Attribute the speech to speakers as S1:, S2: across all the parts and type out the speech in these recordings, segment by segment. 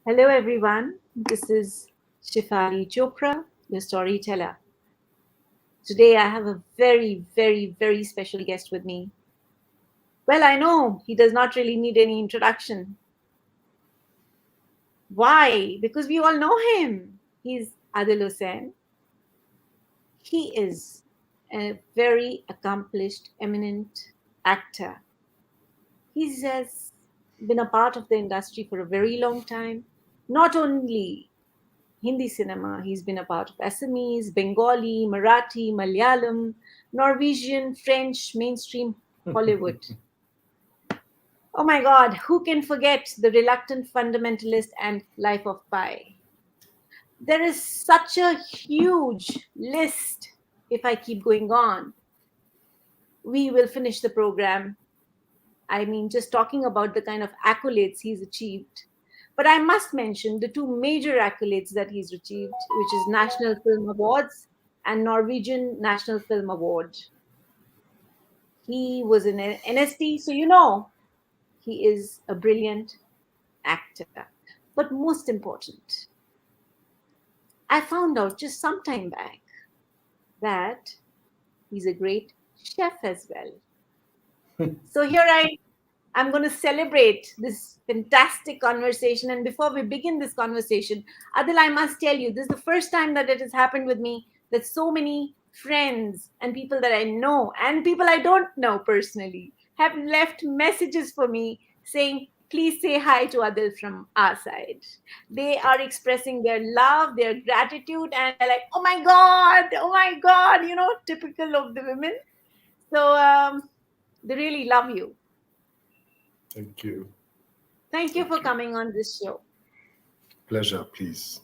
S1: Hello, everyone. This is Shefali Chopra, your storyteller. Today, I have a very, very, very special guest with me. Well, I know he does not really need any introduction. Why? Because we all know him. He's ADIL Hussain. He is a very accomplished, eminent actor. He has been a part of the industry for a very long time. Not only Hindi cinema. He's been a part of Assamese, Bengali, Marathi, Malayalam, Norwegian, French, mainstream Hollywood. Oh my God, who can forget The Reluctant Fundamentalist and Life of Pi? There is such a huge list. If I keep going on, we will finish the program. I mean, just talking about the kind of accolades he's achieved. But I must mention the two major accolades that he's achieved, which is National Film Awards and Norwegian National Film Award. He was in NST, so you know he is a brilliant actor. But most important, I found out just some time back that he's a great chef as well. So here I'm going to celebrate this fantastic conversation. And before we begin this conversation, Adil, I must tell you, this is the first time that it has happened with me that so many friends and people that I know and people I don't know personally have left messages for me saying, please say hi to Adil from our side. They are expressing their love, their gratitude, and they're like, oh my God, typical of the women. So they really love you.
S2: Thank you.
S1: Thank you for
S2: Thank you.
S1: coming on this show.
S2: Pleasure, please.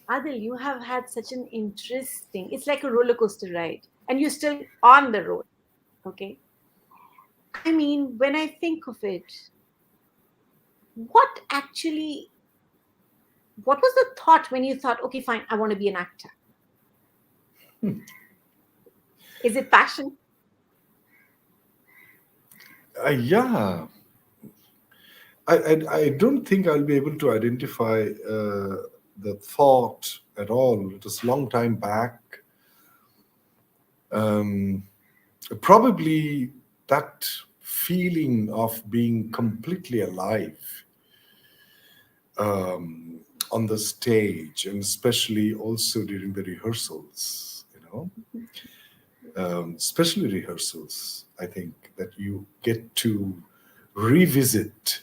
S1: Adil, you have had such an interesting, it's like a roller coaster ride, and you're still on the road. Okay. I mean, when I think of it, what actually, what was the thought when you thought, okay, fine, I want to be an actor? Is it passion?
S2: Yeah, I don't think I'll be able to identify the thought at all. It was a long time back. Um, Probably that feeling of being completely alive on the stage, and especially also during the rehearsals, especially rehearsals. I think that you get to revisit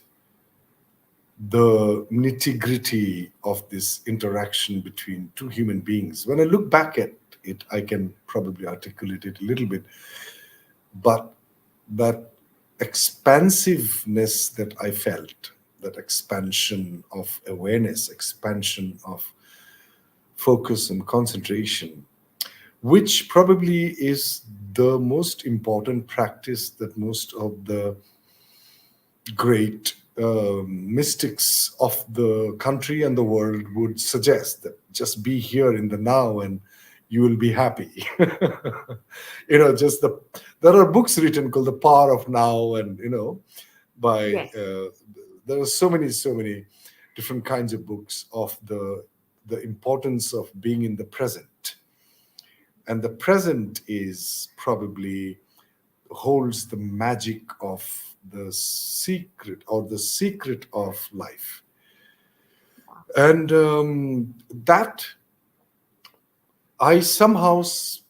S2: the nitty gritty of this interaction between two human beings. When I look back at it, I can probably articulate it a little bit, but that expansiveness that I felt, that expansion of awareness, expansion of focus and concentration, which probably is the most important practice that most of the great mystics of the country and the world would suggest, that just be here in the now and you will be happy. Just there are books written called The Power of Now, and by
S1: Yes.
S2: there are so many different kinds of books of the importance of being in the present. And the present is probably holds the magic of the secret of life. And that I somehow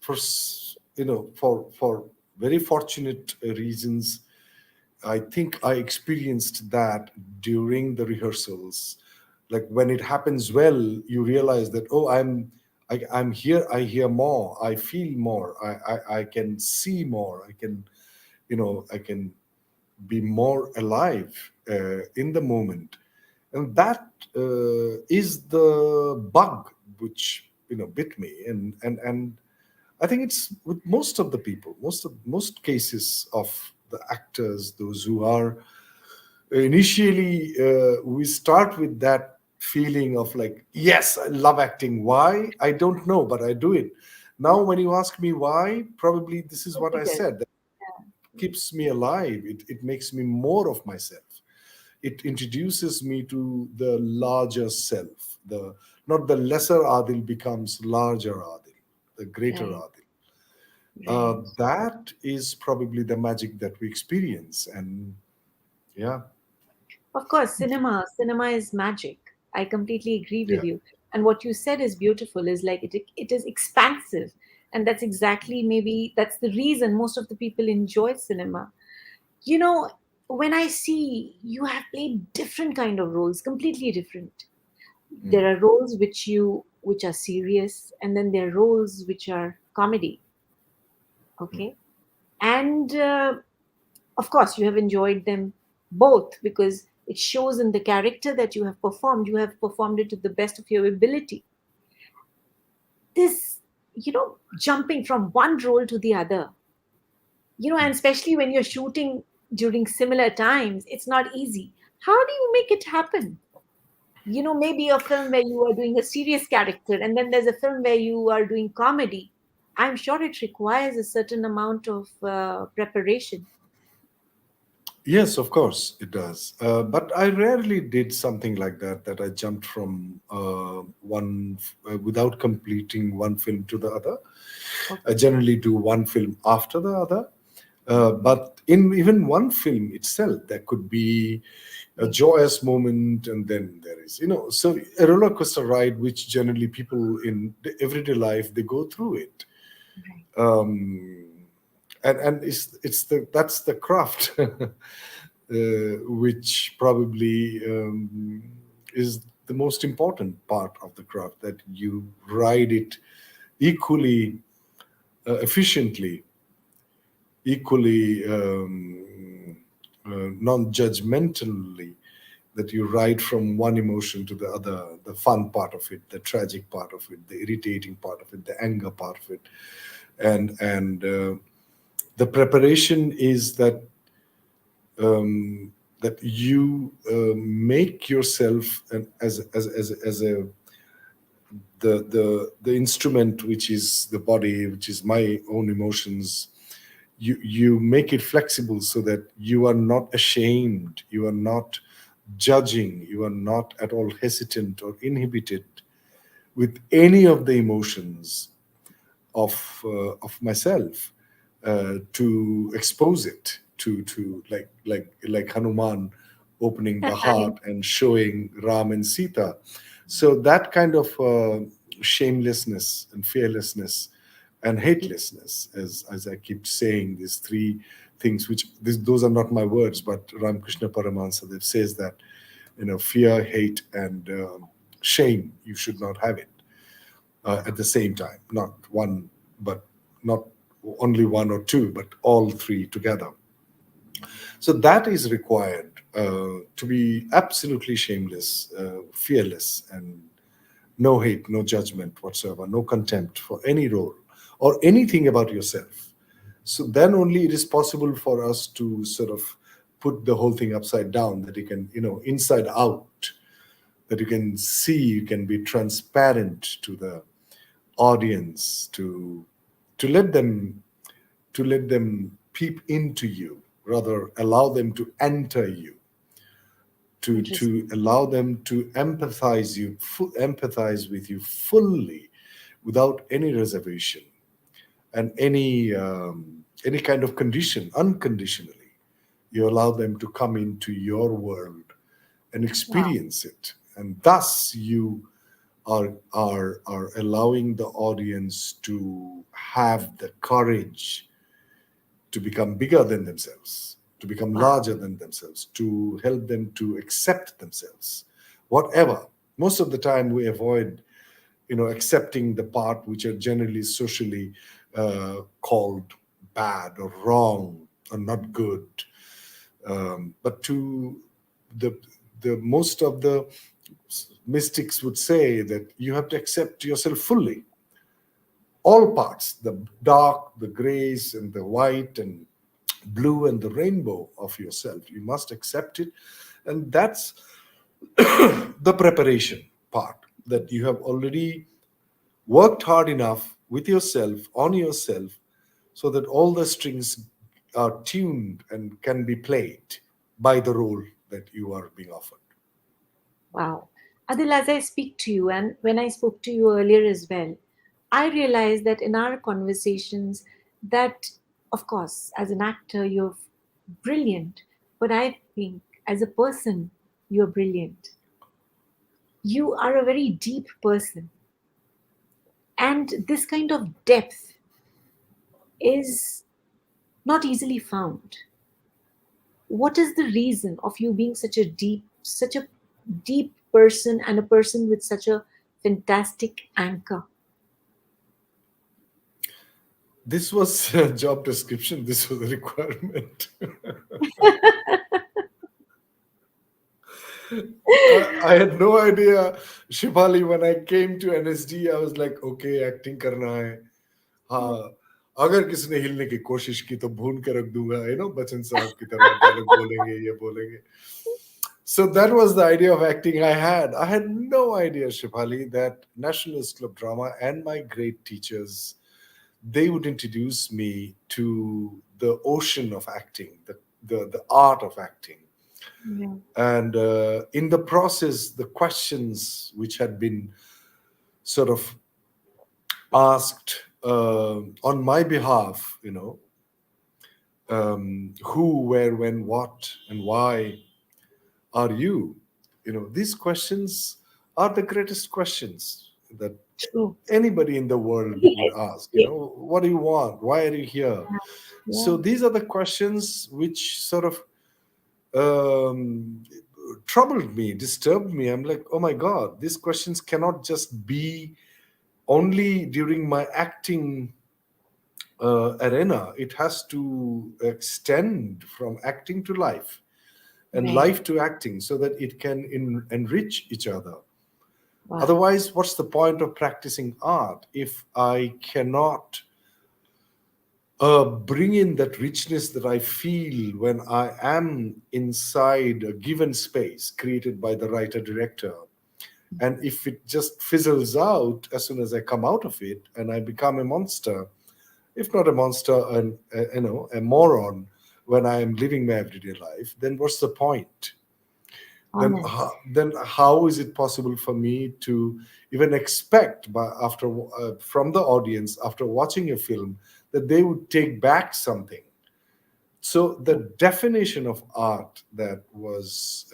S2: for very fortunate reasons, I think I experienced that during the rehearsals. Like when it happens well, you realize that, oh, I'm here, I hear more, I feel more, I can see more, I can be more alive in the moment. And that is the bug which bit me. And I think it's with most of the people, most cases of the actors, those who are initially, we start with that feeling of like, yes, I love acting. Why? I don't know, but I do it. Now when you ask me why, probably this is what I
S1: Because,
S2: said, that keeps me alive. It makes me more of myself. it introduces me to the larger self. The Not the lesser Adil becomes larger Adil, the greater
S1: Right,
S2: Adil.
S1: right.
S2: That is probably the magic that we experience, and yeah,
S1: Of course, cinema is magic. I completely agree with
S2: yeah,
S1: you. And what you said is beautiful, is like it is expansive. And that's exactly, maybe that's the reason most of the people enjoy cinema. You know, when I see you have played different kind of roles, completely different. There are roles which are serious, and then there are roles which are comedy. Okay. And of course you have enjoyed them both, because it shows in the character that you have performed it to the best of your ability. This, jumping from one role to the other, and especially when you're shooting during similar times, it's not easy. How do you make it happen? Maybe a film where you are doing a serious character, and then there's a film where you are doing comedy. I'm sure it requires a certain amount of preparation.
S2: yes, of course it does. But I rarely did something like that. That I jumped from without completing one film to the other. I
S1: Okay.
S2: generally do one film after the other. But in even one film itself, there could be a
S1: Right.
S2: joyous moment, and then there is, so a roller coaster ride, which generally people in the everyday life they go through it.
S1: Right.
S2: Um, and it's the that's the craft, which probably is the most important part of the craft, that you ride it equally efficiently, equally non-judgmentally, that you ride from one emotion to the other, the fun part of it, the tragic part of it, the irritating part of it, the anger part of it. And the preparation is that you make yourself as a the instrument, which is the body, which is my own emotions. You make it flexible so that you are not ashamed, you are not judging, you are not at all hesitant or inhibited with any of the emotions of myself, to expose it to like Hanuman opening the heart and showing Ram and Sita. So that kind of shamelessness and fearlessness and hatelessness, as I keep saying, these three things, those are not my words, but Ramakrishna Paramahansa that says that, fear, hate, and shame, you should not have it at the same time. Not one, but not only one or two, but all three together. So that is required to be absolutely shameless, fearless, and no hate, no judgment whatsoever, no contempt for any role or anything about yourself. So then only it is possible for us to sort of put the whole thing upside down, that you can, inside out, that you can see, you can be transparent to the audience, to let them peep into you, rather allow them to enter you, to
S1: Interesting.
S2: allow them to empathize with you fully, without any reservation and any kind of condition, unconditionally. You allow them to come into your world and
S1: Wow.
S2: experience it, and thus you are allowing the audience to have the courage to become bigger than themselves, to become
S1: Wow.
S2: larger than themselves, to help them to accept themselves, whatever. Most of the time we avoid, accepting the part which are generally socially called bad or wrong or not good. But to the most of the mystics would say that you have to accept yourself fully, all parts, the dark, the grays, and the white, and blue, and the rainbow of yourself. You must accept it. And that's the preparation part, that you have already worked hard enough with yourself, on yourself, so that all the strings are tuned and can be played by the role that you are being offered.
S1: Wow. Adil, as I speak to you, and when I spoke to you earlier as well, I realized that in our conversations, that of course, as an actor, you're brilliant, but I think as a person, you're brilliant. You are a very deep person, and this kind of depth is not easily found. What is the reason of you being such a deep person and a person with such a fantastic anchor?
S2: This was a job description. This was a requirement. I had no idea, Shivali. When I came to NSD, I was like, okay, acting करना है. हाँ, अगर किसने हिलने की कोशिश की तो भून के रख दूंगा, बच्चन साहब की तरह डायलॉग बोलेंगे, ये बोलेंगे. So that was the idea of acting I had. I had no idea, Shivali, that National School of Drama and my great teachers, they would introduce me to the ocean of acting, the art of acting.
S1: Yeah.
S2: And in the process, the questions which had been sort of asked on my behalf, who, where, when, what, and why are you? These questions are the greatest questions that
S1: True.
S2: anybody in the world would
S1: Yes.
S2: ask.
S1: Yes.
S2: What do you want? Why are you here?
S1: Yeah.
S2: So these are the questions which sort of um, troubled me, disturbed me. I'm like, oh my God, these questions cannot just be only during my acting arena. It has to extend from acting to life and
S1: Right.
S2: life to acting so that it can enrich each other.
S1: Wow.
S2: Otherwise, what's the point of practicing art if I cannot bring in that richness that I feel when I am inside a given space created by the writer director? And if it just fizzles out as soon as I come out of it and I become a monster, if not a monster, a moron when I am living my everyday life, then what's the point?
S1: Honest.
S2: Then how is it possible for me to even expect from the audience after watching a film that they would take back something? So the definition of art that was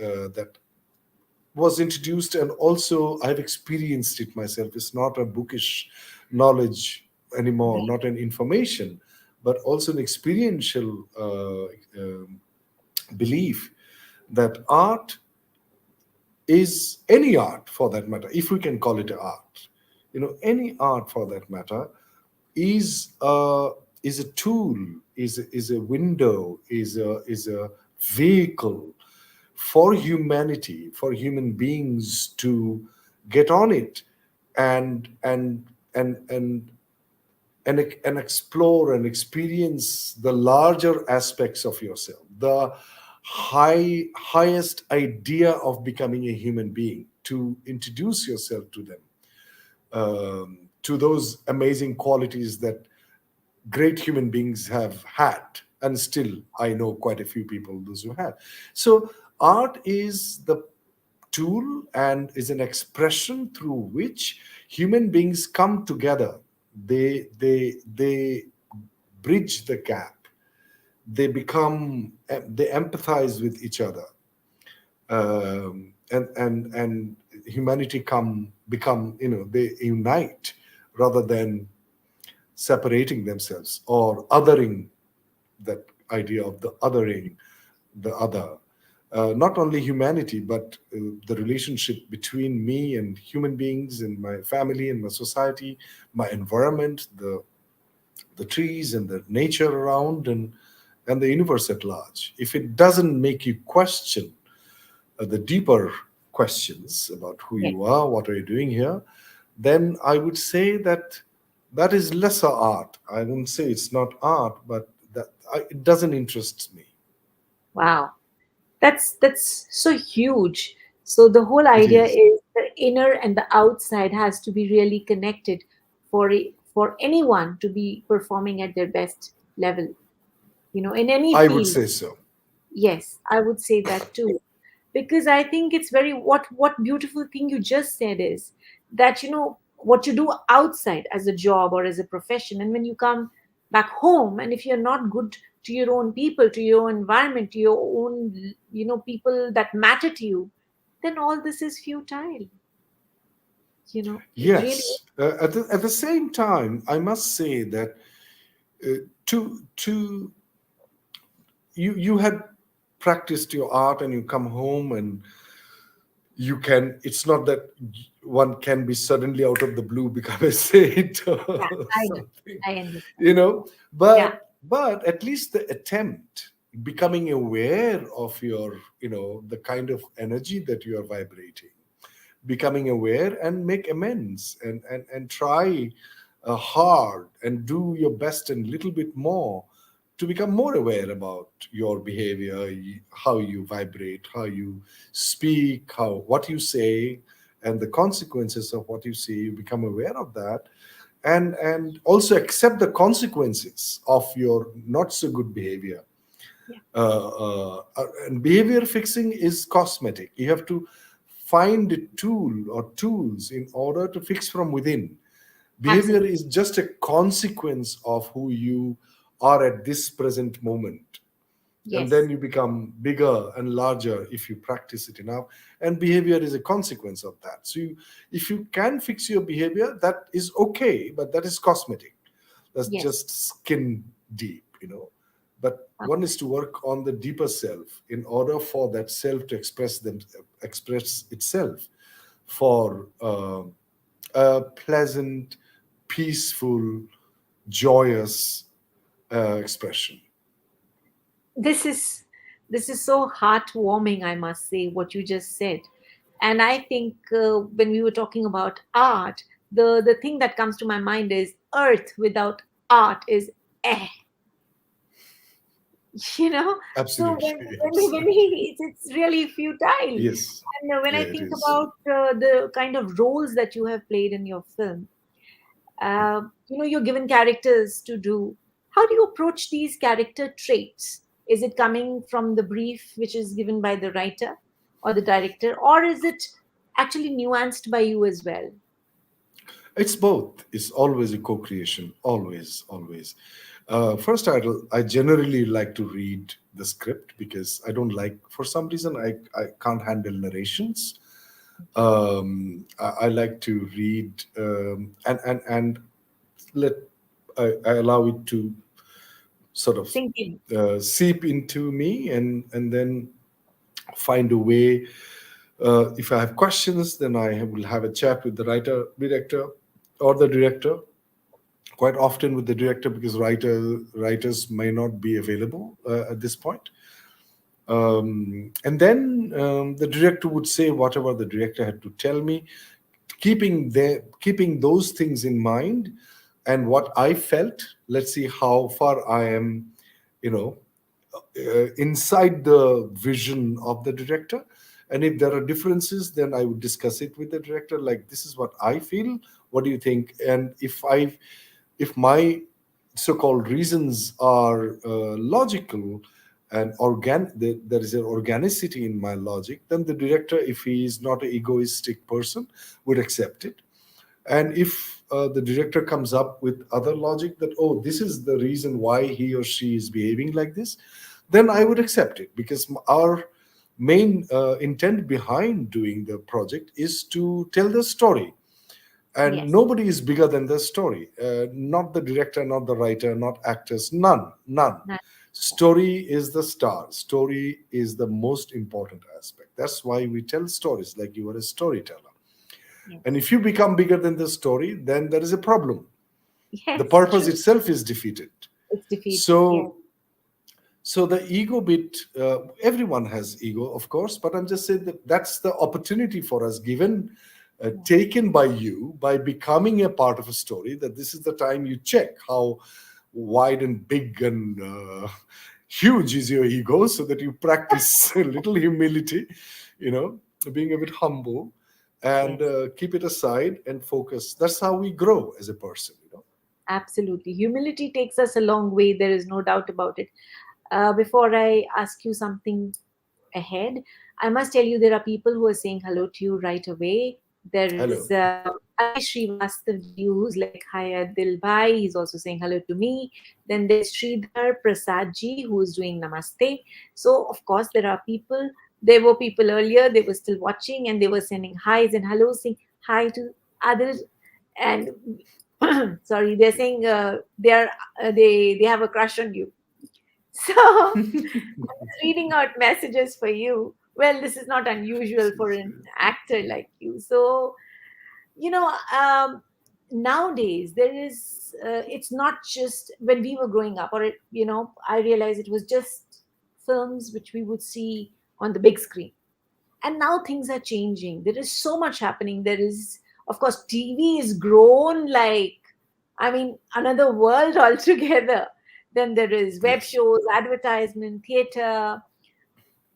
S2: introduced, and also I've experienced it myself, is not a bookish knowledge anymore,
S1: Right.
S2: not an information, but also an experiential belief that art is any art for that matter, if we can call it art. Any art for that matter is a tool, is a window, is a vehicle for humanity, for human beings to get on it and and and and and explore and experience the larger aspects of yourself, the highest idea of becoming a human being, to introduce yourself to them, to those amazing qualities that great human beings have had, and still I know quite a few people those who have. So art is the tool and is an expression through which human beings come together. They bridge the gap. They empathize with each other, and humanity come become, they unite rather than separating themselves or othering. That idea of the othering, the other, not only humanity, but the relationship between me and human beings and my family and my society, my environment, the trees and the nature around, and the universe at large. If it doesn't make you question the deeper questions about who
S1: Yes.
S2: you are, what are you doing here, then I would say that that is lesser art. I wouldn't say it's not art, but it doesn't interest me.
S1: Wow. That's so huge. So the whole
S2: It
S1: idea
S2: is.
S1: is the inner and the outside has to be really connected for anyone to be performing at their best level, in any
S2: I would
S1: field.
S2: say so.
S1: Yes, I would say that too. because I think it's very, what beautiful thing you just said is that, what you do outside as a job or as a profession, and when you come back home, and if you're not good to your own people, to your own environment, to your own, people that matter to you, then all this is futile. It really is.
S2: Yes. At the same time, I must say that to you had practiced your art and you come home and you can. It's not that one can be suddenly out of the blue become a saint
S1: Yeah,
S2: or
S1: I know.
S2: something,
S1: I understand.
S2: you know.
S1: Yeah.
S2: But at least the attempt, becoming aware of your, the kind of energy that you are vibrating, becoming aware and make amends, and try hard and do your best and little bit more to become more aware about your behavior, how you vibrate, how you speak, how what you say, and the consequences of what you say. You become aware of that, and also accept the consequences of your not so good behavior.
S1: Yeah.
S2: And behavior fixing is cosmetic. You have to find a tool or tools in order to fix from within. Behavior
S1: Absolutely.
S2: is just a consequence of who you are at this present moment. And then
S1: Yes.
S2: you become bigger and larger if you practice it enough. And behavior is a consequence of that. So if you can fix your behavior, that is okay, but that is cosmetic. That's
S1: Yes.
S2: just skin deep. But one is to
S1: Absolutely.
S2: work on the deeper self in order for that self to express itself for a pleasant, peaceful, joyous expression.
S1: This is so heartwarming, I must say, what you just said. And I think, when we were talking about art, the thing that comes to my mind is earth without art is eh. you know so
S2: Absolutely.
S1: it's really futile.
S2: Yes.
S1: And when
S2: Yeah,
S1: I
S2: it
S1: think
S2: is.
S1: about the kind of roles that you have played in your film, you're given characters to do. How do you approach these character traits? Is it coming from the brief which is given by the writer or the director, or is it actually nuanced by you as well?
S2: It's both. It's always a co-creation. Always, always. First, I generally like to read the script because I don't like, for some reason, I can't handle narrations. I like to read, and let I allow it to sort of
S1: Sink in.
S2: seep into me, and then find a way. If I have questions, then I will have a chat with the director, or the director. Quite often with the director, because writers may not be available at this point. And then the director would say whatever the director had to tell me, keeping those things in mind, and what I felt. Let's see how far I am, you know, inside the vision of the director. And if there are differences, then I would discuss it with the director. Like, this is what I feel. What do you think? And if my so-called reasons are logical and there is an organicity in my logic, then the director, if he is not an egoistic person, would accept it. And if the director comes up with other logic that, oh, this is the reason why he or she is behaving like this, then I would accept it, because our main intent behind doing the project is to tell the story, and
S1: Yes.
S2: nobody is bigger than the story. Not the director, not the writer, not actors, none.
S1: That-
S2: Story is the star. Story is the most important aspect. That's why we tell stories, like you are a storyteller.
S1: yes.
S2: And if you become bigger than the story, then there is a problem. The
S1: Yes,
S2: purpose
S1: true.
S2: itself is defeated.
S1: It's defeated. Yes.
S2: So so the ego bit, everyone has ego, of course, but I'm just saying that that's the opportunity for us given,
S1: Yeah.
S2: taken by you, by becoming a part of a story, that this is the time you check how wide and big and huge is your ego, so that you practice a little humility, you know being a bit humble, and
S1: Yes.
S2: keep it aside and focus. That's how we grow as a person.
S1: Absolutely. Humility takes us a long way. There is no doubt about it. Before I ask you something ahead, I must tell you, there are people who are saying hello to you right away. There
S2: Hello.
S1: is Adi Srivastavji, who's like, hi Adil Bhai. He's also saying hello to me. Then there's Sridhar Prasadji, who is doing namaste. So, of course, there are people. There were people earlier, they were still watching and they were sending highs and hellos, saying hi to Adil. And sorry, they're saying they have a crush on you. So, reading out messages for you. Well, this is not unusual for an actor like you. So, you know, nowadays there is, it's not just when we were growing up, or, I realized it was just films which we would see on the big screen. And now things are changing. There is so much happening. There is, of course, TV is grown like, I mean, another world altogether. Then there is web
S2: Yes.
S1: shows, advertisement, theater.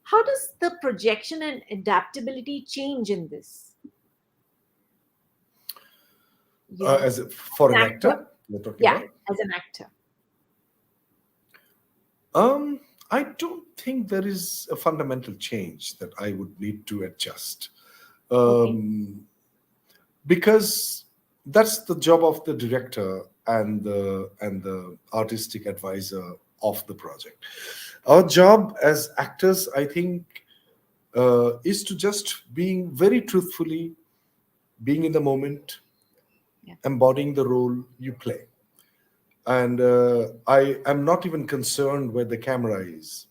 S1: How does the projection and adaptability change in this? You know,
S2: For
S1: an
S2: an
S1: actor?
S2: actor, we're talking
S1: Yeah,
S2: about.
S1: as an actor.
S2: I don't think there is a fundamental change that I would need to adjust.
S1: Okay.
S2: Um, because that's the job of the director and the artistic advisor of the project. Our job as actors, I think, is to just being very truthfully being in the moment,
S1: Yeah.
S2: embodying the role you play. And I am not even concerned where the camera is,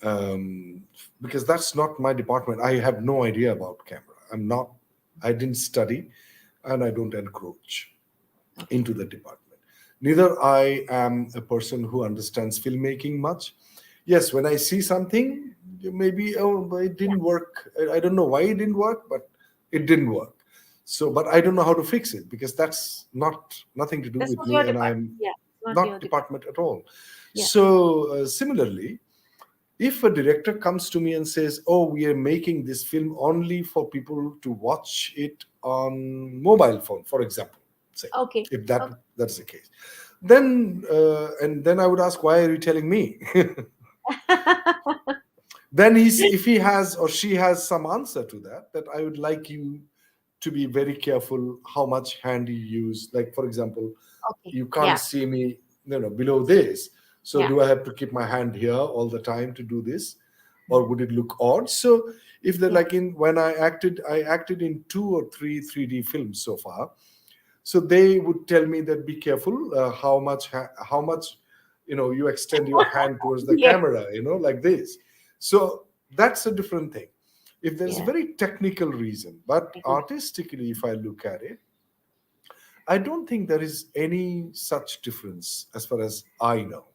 S2: um, because that's not my department. I have no idea about camera. I didn't study, and I don't encroach
S1: Okay.
S2: into the department. Neither I am a person who understands filmmaking much. Yes, when I see something, maybe, oh, but it
S1: Yeah.
S2: didn't work. I don't know why it didn't work, but it didn't work. So, but I don't know how to fix it because that's not nothing to do
S1: That's
S2: with
S1: not your
S2: me, and
S1: department.
S2: I'm
S1: Yeah. It's not your
S2: not
S1: department.
S2: department at all.
S1: Yeah.
S2: So, similarly, if a director comes to me and says, "Oh, we are making this film only for people to watch it on mobile phone," for example, say,
S1: Okay.
S2: if
S1: Okay.
S2: that's the case, then and then I would ask, "Why are you telling me?" Then if he has or she has some answer to that, that I would like you to be very careful how much hand you use. Like, for example,
S1: Okay.
S2: you can't
S1: Yeah.
S2: see me, below this. So
S1: Yeah.
S2: do I have to keep my hand here all the time to do this, or would it look odd? So if they're
S1: Yeah.
S2: like in when I acted in 2 or 3 3D films so far. So they would tell me that be careful how much you extend your hand towards the
S1: Yes.
S2: camera, like this. So that's a different thing. If there's a
S1: Yeah.
S2: very technical reason, but
S1: Agree.
S2: artistically, if I look at it, I don't think there is any such difference as far as I know.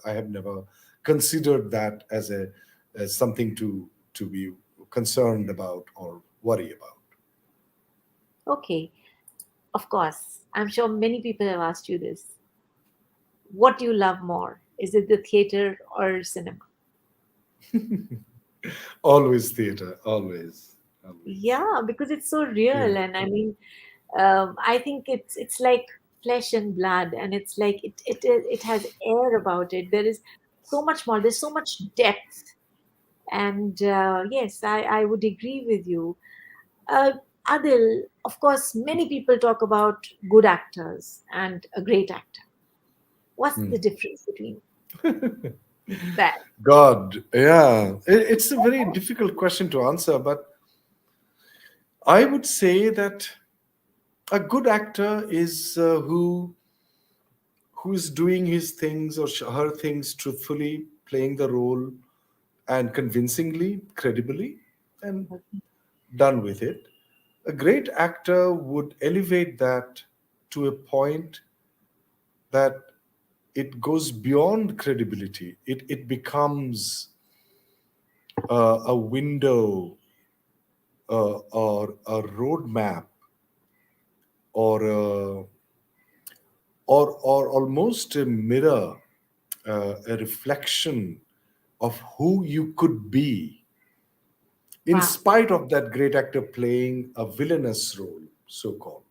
S2: I have never considered that as something to be concerned about or worry about.
S1: Okay. Of course. I'm sure many people have asked you this. What do you love more? Is it the theater or cinema?
S2: Always theater, always, always.
S1: Yeah, because it's so real,
S2: Yeah.
S1: and I mean, I think it's like flesh and blood, and it's like it has air about it. There is so much more. There's so much depth, and yes, I would agree with you. Uh, Adil, of course, many people talk about good actors and a great actor. What's the difference between that?
S2: God, yeah. It's a very difficult question to answer, but I would say that a good actor is who is doing his things or her things truthfully, playing the role and convincingly, credibly, and done with it. A great actor would elevate that to a point that it goes beyond credibility. It becomes a window, or a roadmap, or or almost a mirror, a reflection of who you could be, in
S1: Wow.
S2: spite of that great actor playing a villainous role, so called.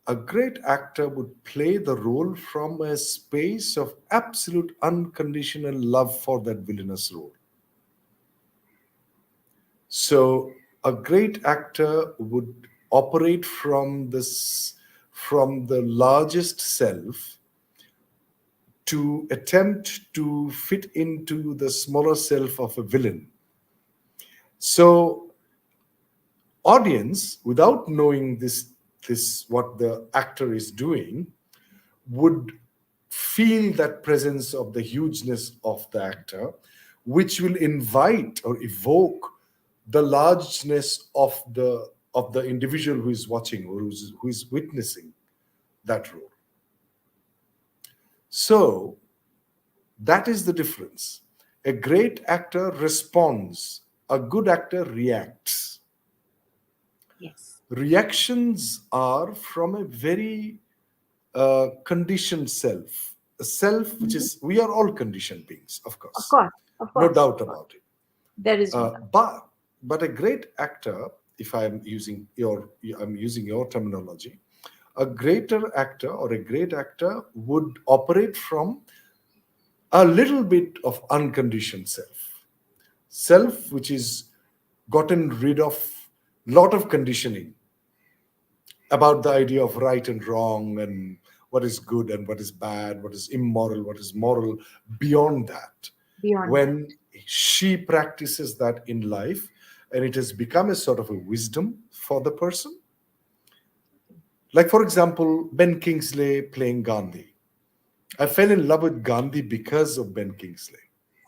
S2: A great actor would play the role from a space of absolute unconditional love for that villainous role. So a great actor would operate from this, from the largest self, to attempt to fit into the smaller self of a villain. So audience, without knowing this what the actor is doing, would feel that presence of the hugeness of the actor, which will invite or evoke the largeness of the individual who is watching, or who is witnessing that role. So that is the difference. A great actor responds, a good actor reacts.
S1: Yes.
S2: Reactions are from a very conditioned self, a self which
S1: Mhm.
S2: is, we are all conditioned beings, of
S1: Of
S2: course,
S1: course, of
S2: no
S1: course,
S2: doubt
S1: of course.
S2: about it.
S1: There is no
S2: Uh,
S1: doubt.
S2: but but a great actor, if I'm using your terminology, a greater actor or a great actor would operate from a little bit of unconditioned self which is gotten rid of lot of conditioning about the idea of right and wrong, and what is good and what is bad, what is immoral, what is moral. Beyond that,
S1: Beyond that.
S2: when she practices that in life, and it has become a sort of a wisdom for the person. Like, for example, Ben Kingsley playing Gandhi. I fell in love with Gandhi because of Ben Kingsley.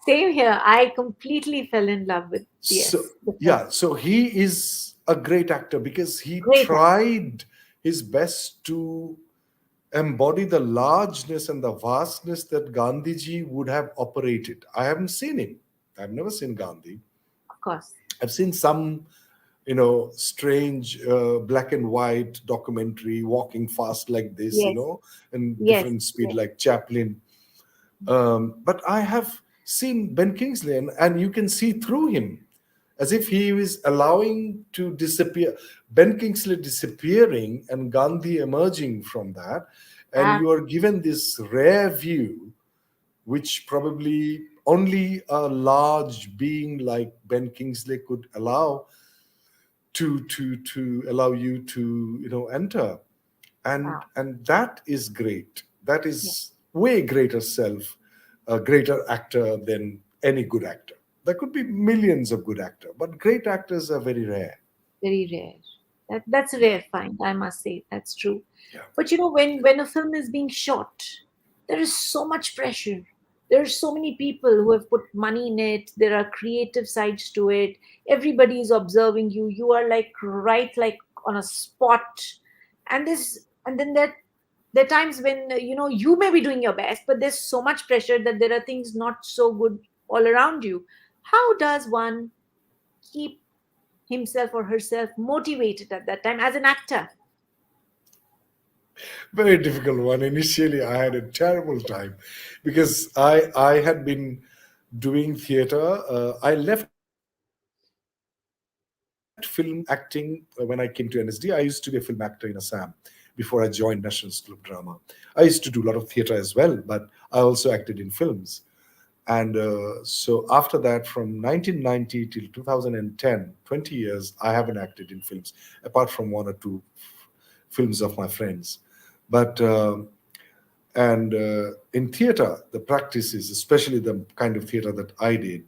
S1: Same here. I completely fell in love with,
S2: So
S1: yes, the film.
S2: yeah, so he is a great actor because he
S1: Great actor.
S2: tried his best to embody the largeness and the vastness that Gandhiji would have operated. I haven't seen him. I've never seen Gandhi.
S1: Of course.
S2: I've seen some, strange black and white documentary, walking fast like this,
S1: Yes,
S2: and
S1: yes,
S2: different speed
S1: yes.
S2: like Chaplin. But I have seen Ben Kingsley, and you can see through him as if he is allowing to disappear. Ben Kingsley disappearing and Gandhi emerging from that. And
S1: Ah,
S2: you are given this rare view, which probably only a large being like Ben Kingsley could allow to allow you to enter. and
S1: wow.
S2: and that is great. That
S1: Yes,
S2: is way greater self, a greater actor than any good actor. There could be millions of good actors, but great actors are very rare.
S1: very rare. That's a
S2: Yeah,
S1: rare find, I must say. That's true.
S2: yeah.
S1: But you know, when a film is being shot, there is so much pressure. There are so many people who have put money in it. There are creative sides to it. Everybody is observing you. You are like right, like on a spot. And then there are times when you may be doing your best, but there's so much pressure that there are things not so good all around you. How does one keep himself or herself motivated at that time as an actor?
S2: Very difficult one. Initially, I had a terrible time because I had been doing theater. I left film acting when I came to NSD. I used to be a film actor in Assam before I joined National School of Drama. I used to do a lot of theater as well, but I also acted in films. And so after that, from 1990 till 2010, 20 years, I haven't acted in films, apart from one or two films of my friends. But and in theater, the practices, especially the kind of theater that I did,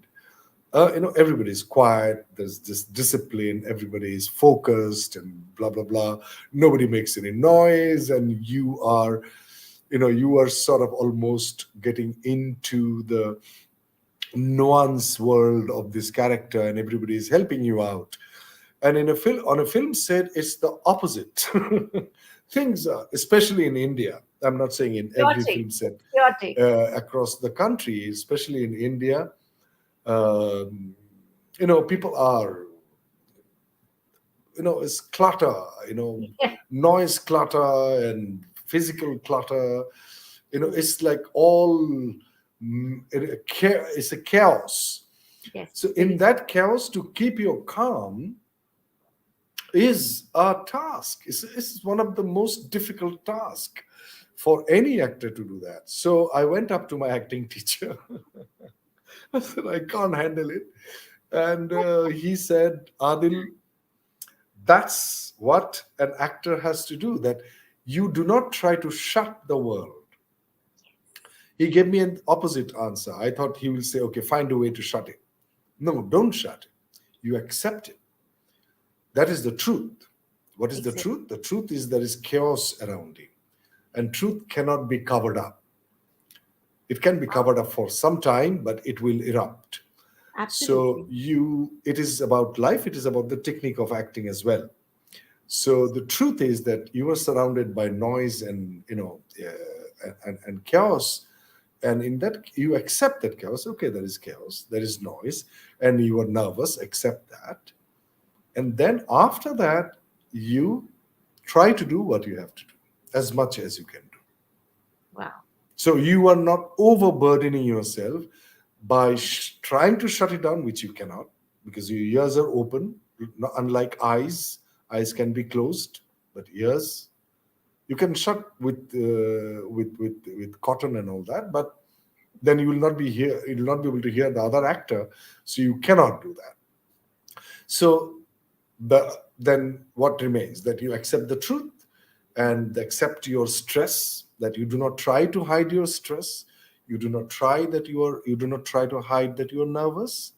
S2: everybody's quiet. There's this discipline. Everybody is focused and blah blah blah. Nobody makes any noise, and you are sort of almost getting into the nuance world of this character, and everybody is helping you out. And in a film, on a film set, it's the opposite. Things are, especially in India, I'm not saying in every
S1: Chaotic.
S2: film set
S1: Chaotic.
S2: across the country, especially in India, um, people are, it's clutter,
S1: Yeah.
S2: noise clutter and physical clutter. It's like all, it's a chaos.
S1: Yes.
S2: So in
S1: Very.
S2: that chaos, to keep your calm is a task. It's one of the most difficult tasks for any actor to do that. So I went up to my acting teacher. I said, I can't handle it. And he said, Adil, that's what an actor has to do, that you do not try to shut the world. He gave me an opposite answer. I thought he will say, okay, find a way to shut it. No, don't shut it. You accept it. That is the truth. What is the
S1: Exactly.
S2: truth? The truth is there is chaos around you, and truth cannot be covered up. It can be covered up for some time, but it will erupt. So
S1: Absolutely.
S2: it is about life. It is about the technique of acting as well. So the truth is that you are surrounded by noise and and chaos, and in that you accept that chaos. Okay, there is chaos, there is noise, and you are nervous. Accept that, and then after that, you try to do what you have to do as much as you can do.
S1: Wow.
S2: So you are not overburdening yourself by trying to shut it down, which you cannot, because your ears are open. Unlike eyes, eyes can be closed, but ears you can shut with cotton and all that. But then you will not be here. You will not be able to hear the other actor, so you cannot do that. So then what remains? That you accept the truth and accept your stress, that you do not try to hide your stress, you do not try that you do not try to hide that you are nervous.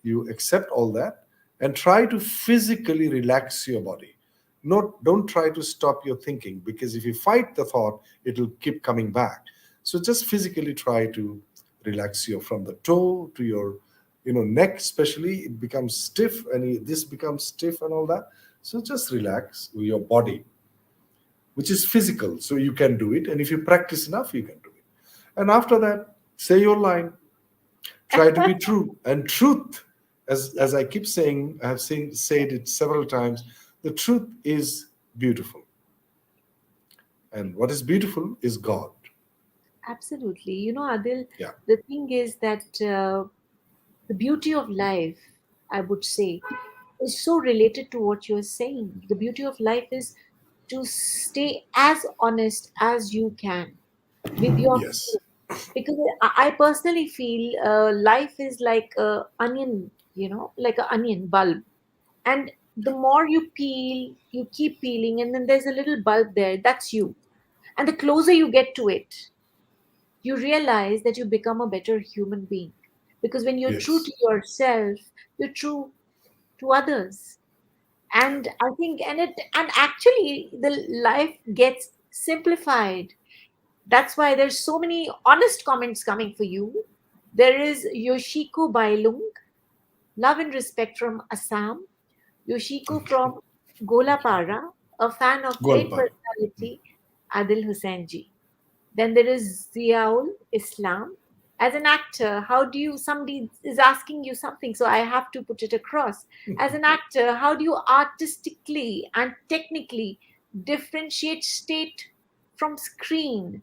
S2: You accept all that and try to physically relax your body. Not Don't try to stop your thinking, because if you fight the thought, it will keep coming back. So just physically try to relax your, from the toe to your neck, especially it becomes stiff, and this becomes stiff and all that. So just relax your body, which is physical, so you can do it, and if you practice enough you can do it. And after that, say your line, try to be true. And truth, as I keep saying, I have said it several times, the truth is beautiful, and what is beautiful is God.
S1: Absolutely. You know, Adil,
S2: Yeah.
S1: the thing is that the beauty of life, I would say, is so related to what you're saying. The beauty of life is to stay as honest as you can with your
S2: Yes.
S1: feelings. Because I personally feel life is like a onion, like an onion bulb. And the more you peel, you keep peeling, and then there's a little bulb there. That's you. And the closer you get to it, you realize that you become a better human being. Because when you're true
S2: Yes.
S1: to yourself, you're true to others. And I think, and actually, the life gets simplified. That's why there's so many honest comments coming for you. There is Yoshiko Bailung, love and respect from Assam. Yoshiko from Golapara, a fan of great
S2: Golpar.
S1: personality, Adil Hussain ji. Then there is Ziaul Islam. As an actor, how do you, somebody is asking you something, so I have to put it across. As an actor, how do you artistically and technically differentiate state from screen?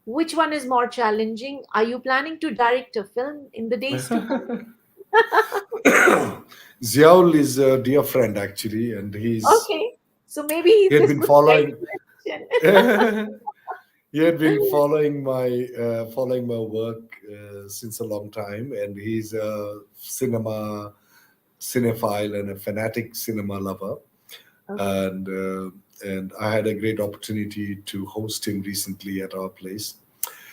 S1: Which one is more challenging? Are you planning to direct a film in the days to come?
S2: Ziaul is a dear friend actually, and
S1: Okay, so maybe he's
S2: he had
S1: just
S2: been
S1: put the right
S2: following
S1: question.
S2: he had been following my work since a long time, and he's a cinephile and a fanatic cinema lover.
S1: Okay,
S2: And I had a great opportunity to host him recently at our place.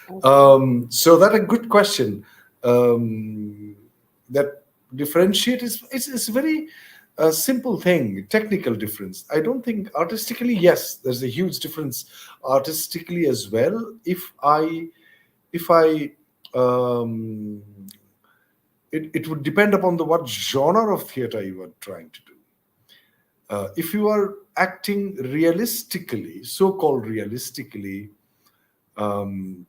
S1: okay,
S2: So that a good question. Um, that differentiate is it's a very simple thing, technical difference. I don't think artistically, yes, there's a huge difference artistically as well. If I um, it would depend upon the what genre of theater you are trying to do. If you are acting realistically, so-called realistically, um,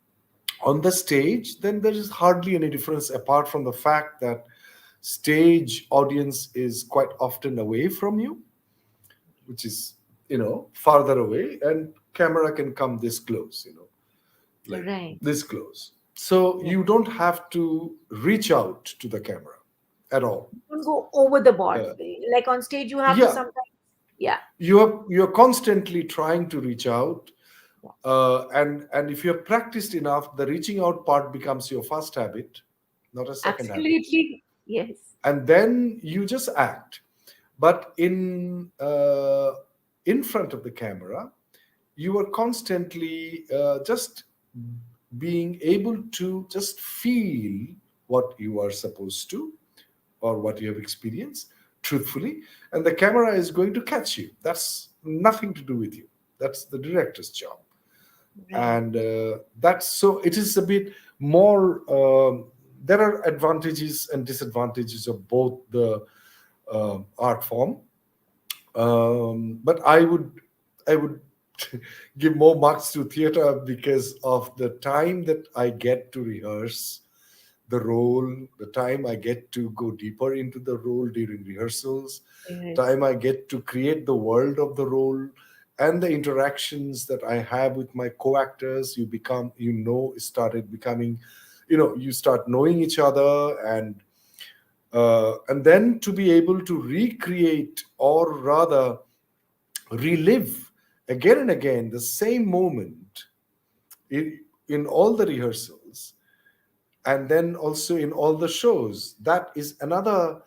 S2: on the stage, then there is hardly any difference apart from the fact that stage audience is quite often away from you, which is farther away, and camera can come this close, like
S1: right.
S2: this close. So
S1: Right.
S2: you don't have to reach out to the camera at all.
S1: Don't go over the board.
S2: Uh,
S1: Like on stage, you have to
S2: yeah,
S1: sometimes, yeah,
S2: you're constantly trying to reach out,
S1: yeah.
S2: and if you have practiced enough, the reaching out part becomes your first habit, not a second habit.
S1: Absolutely, yes.
S2: and then you just act. But in front of the camera, you are constantly just being able to just feel what you are supposed to, or what you have experienced truthfully, and the camera is going to catch you. That's nothing to do with you. That's the director's job.
S1: Right.
S2: And that's, so it is a bit more, there are advantages and disadvantages of both the art form. But I would give more marks to theater because of the time that I get to rehearse the role, the time I get to go deeper into the role during rehearsals,
S1: Right.
S2: time I get to create the world of the role, and the interactions that I have with my co-actors. You become, started becoming, you start knowing each other, and then to be able to recreate, or rather relive again and again the same moment in, in all the rehearsals, and then also in all the shows. That is another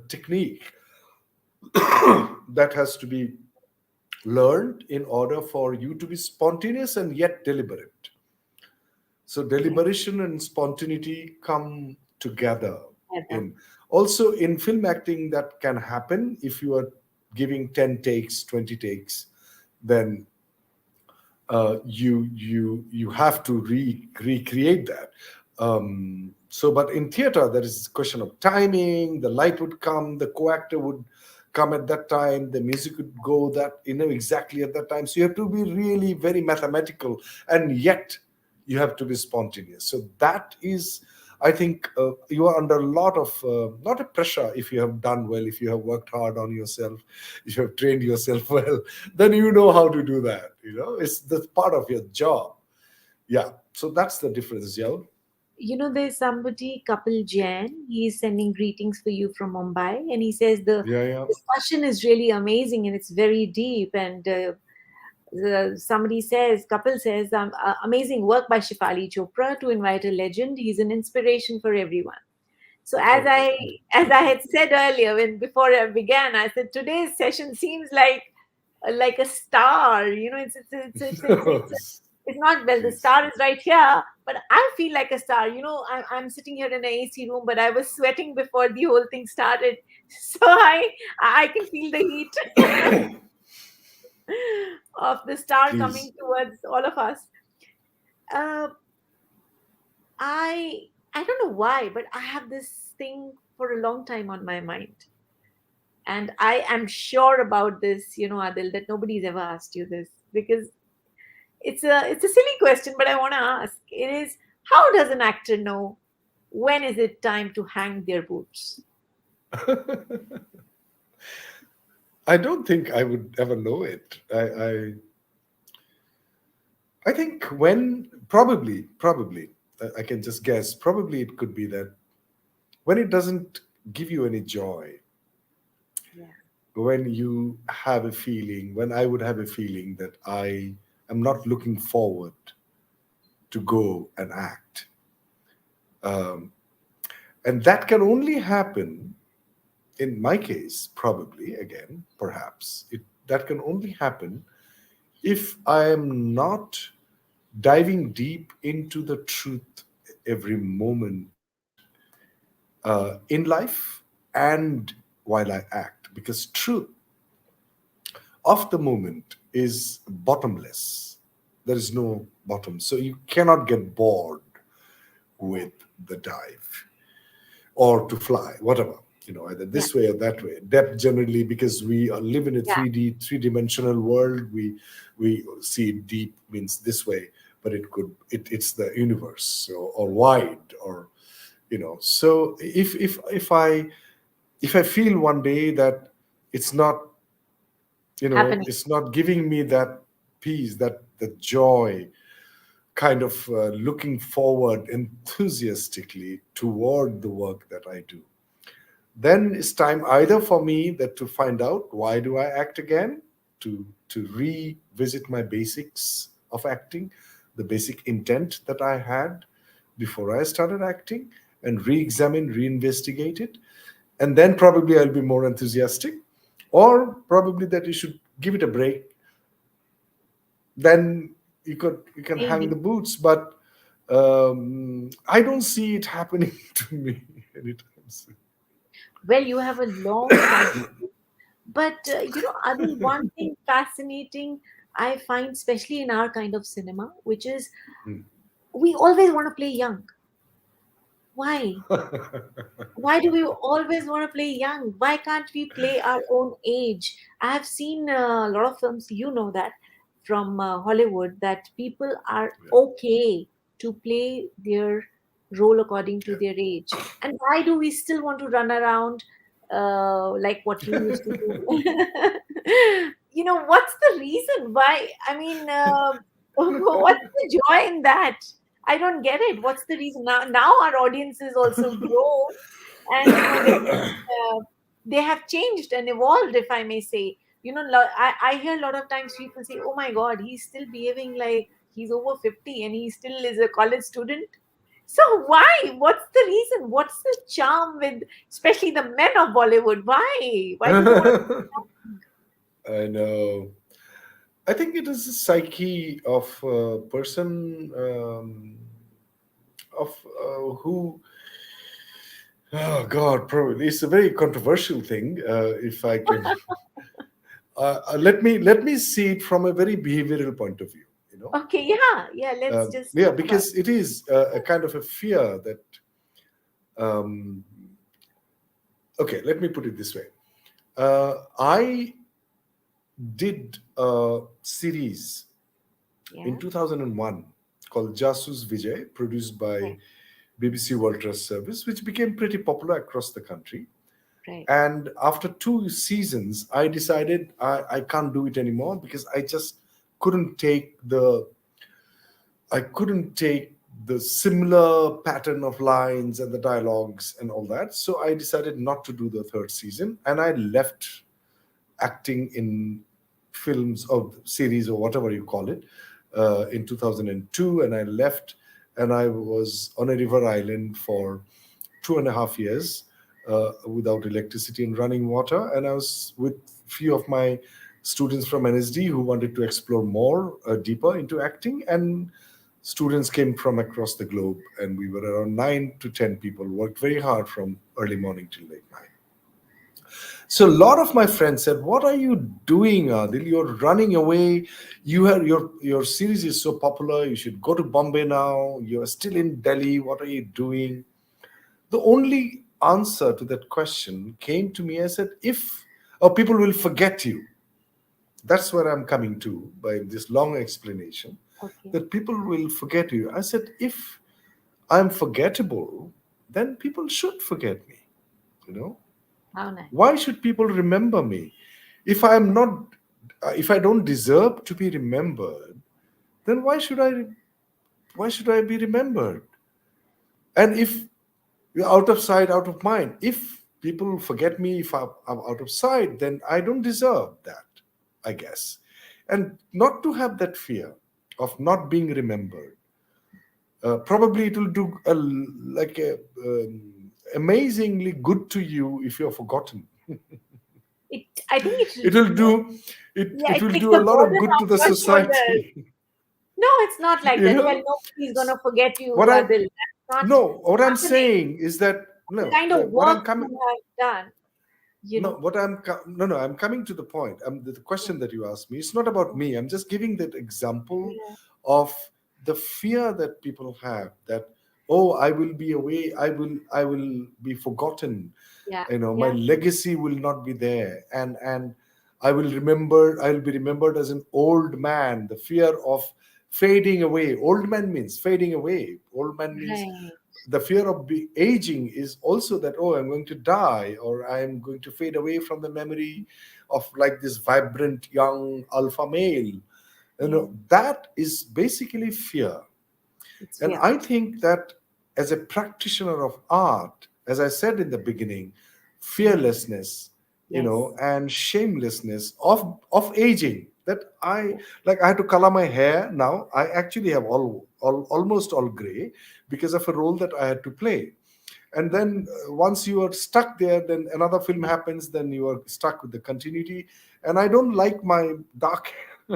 S2: technique that has to be learned in order for you to be spontaneous and yet deliberate. So
S1: Right.
S2: deliberation and spontaneity come together.
S1: Heather.
S2: In Also in film acting, that can happen if you are giving 10 takes, 20 takes, then you have to recreate that. So, but in theater, there is a question of timing. The light would come, the co-actor would come at that time, the music would go that, exactly at that time. So you have to be really very mathematical, and yet you have to be spontaneous. So that is, I think, you are under a lot of not a pressure. If you have done well, if you have worked hard on yourself, if you have trained yourself well, then you know how to do that. It's the part of your job. Yeah. So that's the difference, yeah.
S1: There's somebody, Kapil Jain. He's sending greetings for you from Mumbai, and he says the
S2: Yeah, yeah.
S1: discussion is really amazing and it's very deep. And somebody says, Kapil says, amazing work by Shefali Chopra to invite a legend. He's an inspiration for everyone. So as
S2: Oh,
S1: I as I had said earlier, when before I began, I said today's session seems like a star. It's not, well, the
S2: please.
S1: star is right here, but I feel like a star. I'm sitting here in an AC room, but I was sweating before the whole thing started. So I can feel the heat of the star coming
S2: Please.
S1: towards all of us. Uh, I don't know why, but I have this thing for a long time on my mind, and I am sure about this, Adil, that nobody's ever asked you this, because it's a silly question, but I want to ask. It is, how does an actor know when is it time to hang their boots?
S2: I don't think I would ever know it. I think when, probably, I can just guess. Probably it could be that when it doesn't give you any joy,
S1: Yeah.
S2: when you have a feeling, when I would have a feeling that I am not looking forward to go and act. Um, and that can only happen, in my case, probably, again, perhaps, that can only happen if I am not diving deep into the truth every moment in life and while I act. Because truth of the moment is bottomless. There is no bottom. So you cannot get bored
S1: Yeah.
S2: with the dive or to fly, whatever, either
S1: Yeah.
S2: this way or that way. Depth generally, because we live in a
S1: Yeah.
S2: 3D, three-dimensional world, we see deep means this way, but it's the universe, or wide, or so if I feel one day that it's not,
S1: Happening.
S2: it's not giving me that peace, that the joy, kind of looking forward enthusiastically toward the work that I do, then it's time either for me that to find out why do I act again, to revisit my basics of acting, the basic intent that I had before I started acting, and re-examine, reinvestigate it, and then probably I'll be more enthusiastic. Or probably that you should give it a break, then you can hang
S1: maybe.
S2: the boots. But I don't see it happening to me anytime soon.
S1: Well, you have a long time. But Adil, one thing fascinating I find, especially in our kind of cinema, which is
S2: Mm.
S1: we always want to play young. Why? Why do we always want to play young? Why can't we play our own age? I have seen a lot of films, you know that, from Hollywood, that people are
S2: Yeah,
S1: okay to play their role according to
S2: yeah.
S1: their age. And why do we still want to run around like what you used to do? What's the reason? Why? I mean, what's the joy in that? I don't get it. What's the reason? Now our audiences also grow, and they have changed and evolved, if I may say. I hear a lot of times people say, "Oh my God, he's still behaving like he's over 50 and he still is a college student." So why? What's the reason? What's the charm with, especially the men of Bollywood? Why? Why do they want
S2: I know. I think it is the psyche of a person, of who. Oh God, probably it's a very controversial thing. If I can, let me see it from a very behavioral point of view. You know,
S1: to? Okay, yeah, yeah. Let's just
S2: yeah,
S1: talk about
S2: because it is a kind of a fear that. Um, okay, let me put it this way. I did a series
S1: it.
S2: in
S1: Yeah,
S2: 2001 called Jasus Vijay, produced by
S1: right,
S2: BBC World Trust Service, which became pretty popular across the country.
S1: right.
S2: And after 2 seasons, I decided I can't do it anymore because couldn't take the I couldn't take the similar pattern of lines and the dialogues and all that. So I decided not to do the third season, and I left acting in films or series or whatever you call it in 2002, and I left, and I was on a river island for 2.5 years without electricity and running water, and I was with few of my students from NSD who wanted to explore more deeper into acting, and students came from across the globe, and we were around 9 to 10 people, worked very hard from early morning till late night. So a lot of my friends said, "What are you doing, Adil? You're running away. Your series is so popular. You should go to Bombay now. You're still in Delhi. What are you doing?" The only answer to that question came to me. I said, "If people will forget you." That's where I'm coming to by this long explanation.
S1: Okay,
S2: That people will forget you. I said, if I'm forgettable, then people should forget me. You know,
S1: how nice.
S2: why should people remember me if I'm not if I don't deserve to be remembered? Then why should I be remembered? And if you're out of sight, out of mind, if people forget me, if I'm out of sight, then I don't deserve that, I guess. And not to have that fear of not being remembered. Probably it will do like amazingly good to you if you're forgotten.
S1: It. I think it
S2: It
S1: will.
S2: will do it.
S1: Yeah,
S2: It
S1: it
S2: will
S1: takes
S2: do
S1: a
S2: a lot of
S1: burden
S2: good to
S1: off
S2: the
S1: your shoulders.
S2: society.
S1: No, it's not like
S2: you
S1: that. Well,
S2: know,
S1: nobody's gonna forget you,
S2: what I
S1: Adil. That's not
S2: no, what I'm
S1: happening.
S2: saying is that
S1: The
S2: no,
S1: kind of
S2: what
S1: work
S2: I'm coming.
S1: you have done, you
S2: No,
S1: know.
S2: no, I'm coming to the point. The question that you asked me, it's not about
S1: Yeah,
S2: me. I'm just giving that example
S1: yeah,
S2: of the fear that people have that, oh, I will be away, I will be forgotten.
S1: yeah,
S2: My
S1: yeah.
S2: legacy will not be there, and I'll be remembered as an old man. The fear of fading away. Old man means fading away. Old man means
S1: Right.
S2: the fear of aging is also that, oh, I'm going to die, or I'm going to fade away from the memory of like this vibrant young alpha male.
S1: Yeah,
S2: That is basically fear.
S1: it's
S2: And
S1: fear.
S2: I think that as a practitioner of art, as I said in the beginning,
S1: Yeah.
S2: fearlessness,
S1: Yes.
S2: and shamelessness of aging. That
S1: Yeah.
S2: I had to color my hair now. I actually have almost all gray because of a role that I had to play. and then once you are stuck there, then another film happens, then you are stuck with the continuity. And I don't like my dark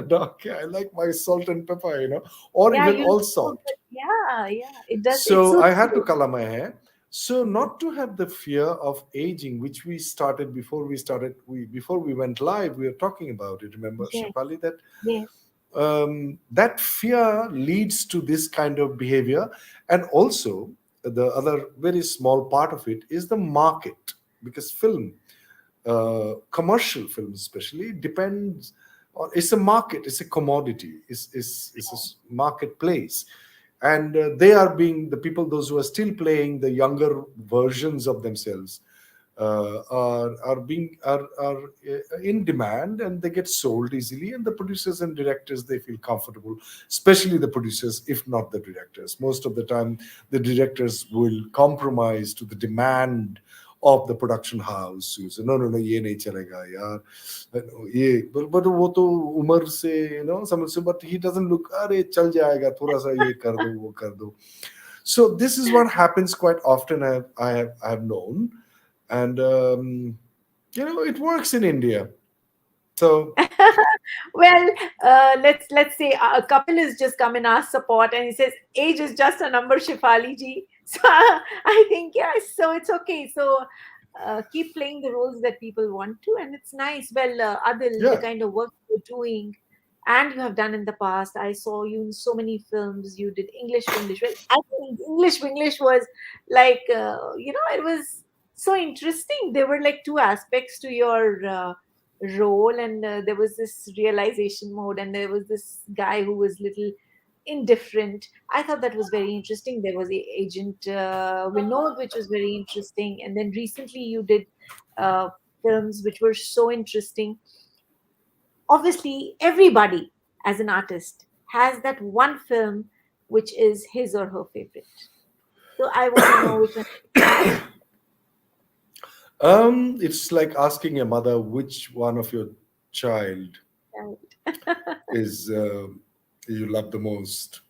S2: dark, I like my salt and pepper, or
S1: Yeah,
S2: even
S1: you
S2: all
S1: know,
S2: salt.
S1: but yeah, yeah, it does. It
S2: So I
S1: suits
S2: had to
S1: you.
S2: color my hair. So
S1: Yeah.
S2: not to have the fear of aging, which we started before we started, we before we went live, we were talking about it. Remember,
S1: Yes,
S2: Shefali, that
S1: yes,
S2: that fear leads to this kind of behavior. And also, the other very small part of it is the market, because film, commercial film especially, depends on, it's a market, it's a commodity, it's a marketplace. And they are being the people, those who are still playing the younger versions of themselves, are in demand, and they get sold easily, and the producers and directors, they feel comfortable, especially the producers, if not the directors. Most of the time the directors will compromise to the demand of the production house, who say, no, no, no, ये नहीं चलेगा यार, ये, but वो तो उम्र से, समझ से, but he doesn't look, अरे चल जाएगा, थोड़ा सा ये कर दो, वो कर दो. So this is what happens quite often. I have known. And it works in India. So
S1: well, let's say a couple has just come and asked support, and he says age is just a number, Shifali ji. So I think yes, so it's okay. So keep playing the roles that people want to, and it's nice. Well, Adil, the
S2: yeah,
S1: kind of work you're doing, and you have done in the past. I saw you in so many films. You did English for English. Well, I think English for English was like it was so interesting. There were like two aspects to your role, and there was this realization mode, and there was this guy who was little indifferent. I thought that was very interesting. There was Agent Vinod, which was very interesting, and then recently you did uh, films which were so interesting. Obviously everybody as an artist has that one film which is his or her favorite. So I want to know which one.
S2: it's like asking a mother which one of your child is you love the most.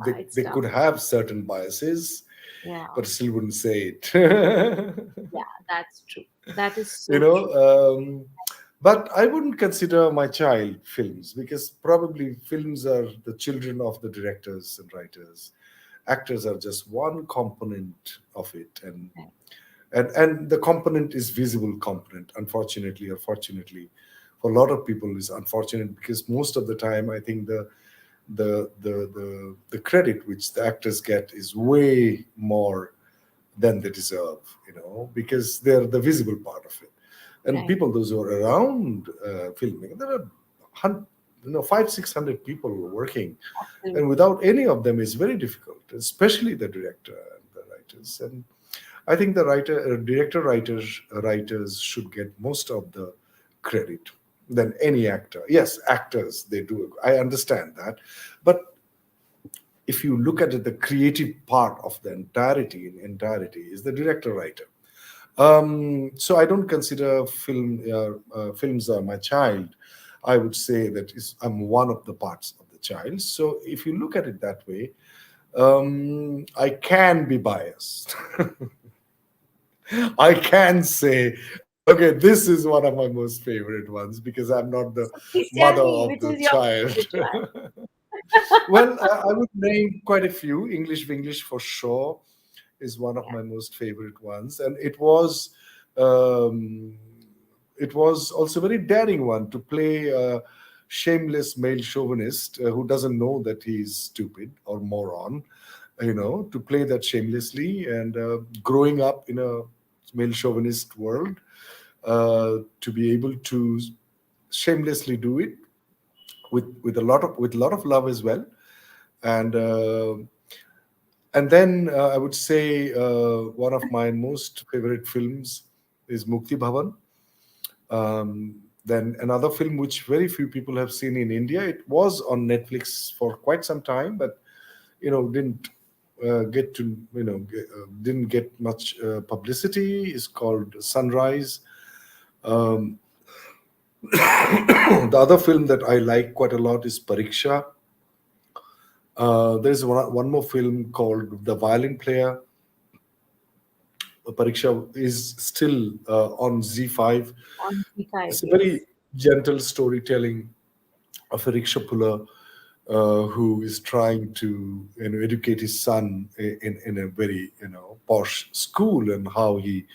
S2: they,
S1: It's
S2: they
S1: tough.
S2: could have certain biases,
S1: Yeah,
S2: but still wouldn't say it.
S1: yeah, that's true. That is
S2: you
S1: so
S2: know
S1: true.
S2: um, but I wouldn't consider my child films, because probably films are the children of the directors and writers. Actors are just one component of it.
S1: Right.
S2: And the component is visible component, unfortunately or fortunately. For a lot of people is unfortunate, because most of the time I think the credit which the actors get is way more than they deserve, because they're the visible part of it. And
S1: Right.
S2: people, those who are around filming, there are 500-600 people who are working, and
S1: Absolutely.
S2: without any of them it's very difficult, especially the director and the writers. And I think the director, writers should get most of the credit than any actor. Yes, actors, they do. I understand that, but if you look at it, the creative part of the entirety is the director, writer. So I don't consider films are my child. I would say that I'm one of the parts of the child. So if you look at it that way, I can be biased. I can say, okay, this is one of my most favorite ones, because I'm not the
S1: So please tell
S2: mother
S1: me
S2: of
S1: which
S2: the
S1: is your
S2: child.
S1: favorite one.
S2: Well, I would name quite a few. English for sure is one of
S1: Yeah.
S2: my most favorite ones, and um, it was also a very daring one to play a shameless male chauvinist who doesn't know that he's stupid or moron, to play that shamelessly, and growing up in a male chauvinist world, to be able to shamelessly do it with a lot of love as well. And uh, and then I would say one of my most favorite films is Mukti Bhavan. Then another film which very few people have seen in India. It was on Netflix for quite some time, but didn't get to didn't get much publicity. Is called Sunrise. Um, the other film that I like quite a lot is Pariksha. There's one more film called The Violin Player. Pariksha is still on Z5.
S1: On P5,
S2: It's a very
S1: yes.
S2: gentle storytelling of a rickshaw puller who is trying to educate his son in a very posh school, and how he